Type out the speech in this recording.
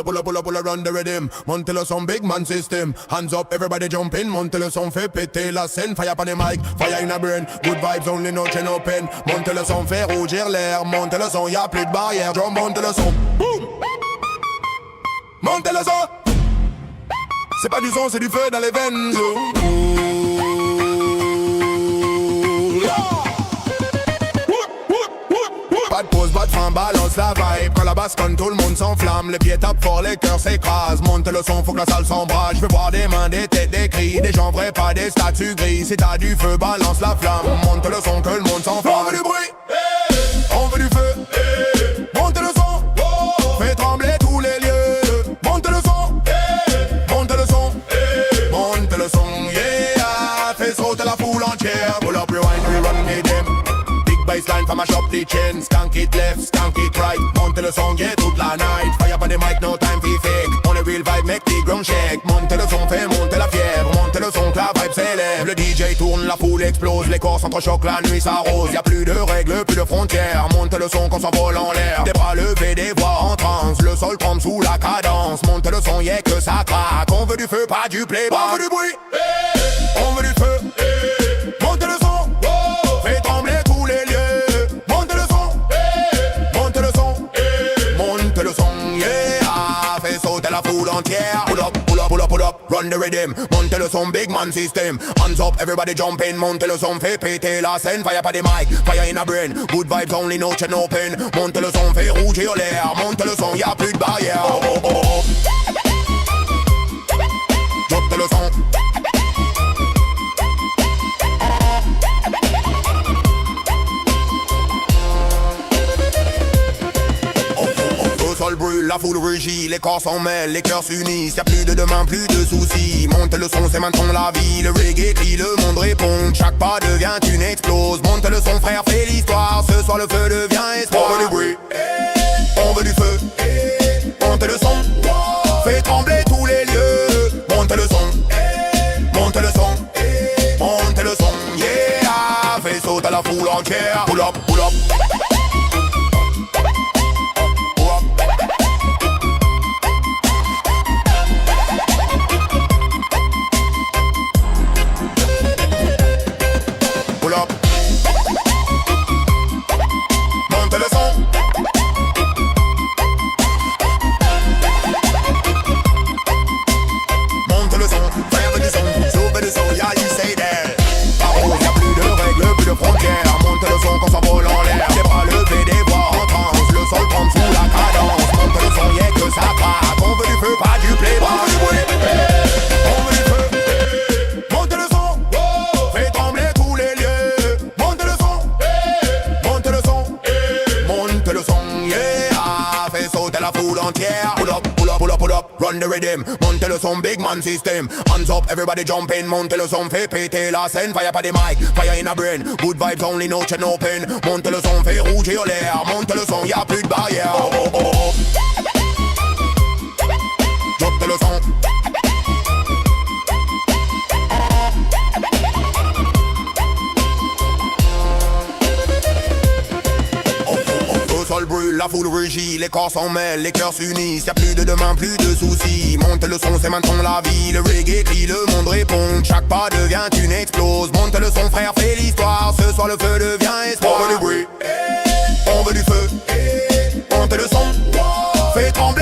pull up, run the rhythm. Monte le son, big man system. Hands up, everybody jump in. Monte le son, fait péter la scène. Fire up on the mic, fire in a brain. Good vibes, only no chain open. Monte le son, fait rougir l'air. Monte le son, y'a plus de barrière. Drum, monte le son. Boom. Monte le son. C'est pas du son, c'est du feu dans les veines. Pas de pause, pas de fin, balance la vibe. Quand la basse conne, tout le monde s'enflamme. Les pieds tapent fort, les cœurs s'écrasent. Monte le son, faut que la salle s'embrase. Je veux voir des mains, des têtes, des cris. Des gens vrais, pas des statues gris. Si t'as du feu, balance la flamme. Monte le son, que le monde s'enflamme. On veut du bruit, on veut du feu. Monte le son, fais trembler tous les lieux. Monte le son, monte le son, monte le son, yeah. Fais sauter la foule entière. Pull up, rewind, rerun, hit them. Baseline for mash up the chain. Skank it left, skank it right. Monte le son, yeah, toute la night. Fire up on the mic, no time for fake. On the real vibe, make the ground shake. Monte le son, fait monter la fièvre. Monte le son, que la vibe s'élève. Le DJ tourne, la foule explose. Les corps s'entrechoquent, la nuit s'arrose. Y'a plus de règles, plus de frontières. Monte le son, qu'on s'envole en l'air. Des bras levés, des voix en transe. Le sol tremble sous la cadence. Monte le son, yeah, que ça craque. On veut du feu, pas du playback. On veut du bruit, on veut du feu. Monte le son, fais trembler tous les lieux. La foule entière. Pull up, pull up, pull up, pull up. Run the rhythm. Monte le son, big man system. Hands up, everybody jump in. Monte le son, fait péter la scène. Fire pas des mic, fire in a brain. Good vibes only, no chain open. Monte le son, fait rougir l'air. Monte le son, y'a plus de barrière. Oh, oh, oh, oh. Drop le son. Sol brûle, la foule rugit, les corps s'en mêlent, les cœurs s'unissent. Y'a plus de demain, plus de soucis. Monte le son, c'est maintenant la vie. Le reggae crie, le monde répond. Chaque pas devient une explose. Monte le son, frère, fais l'histoire. Ce soir le feu devient espoir. On veut du bruit, on veut du feu. Monte le son, fais trembler tous les lieux. Monte le son, monte le son, monte le son, yeah. Fais sauter la foule entière. Pull up, pull up. Run the rhythm, monte le son, big man system. Hands up, everybody jump in. Monte le son, fait péter la scène. Fire pas des mic, fire in a brain. Good vibes only, no chain open. Monte le son, fait rougir l'air. Monte le son, y'a plus de barrière. Oh, oh, oh, oh. Drop le son. Sol brûle, la foule rugit, les corps s'en mêlent, les cœurs s'unissent. Y'a plus de demain, plus de soucis. Monte le son, c'est maintenant la vie. Le reggae crie, le monde répond. Chaque pas devient une explose. Monte le son, frère, fais l'histoire. Ce soir le feu devient espoir. On veut du bruit, on veut du feu. Monte le son, fais trembler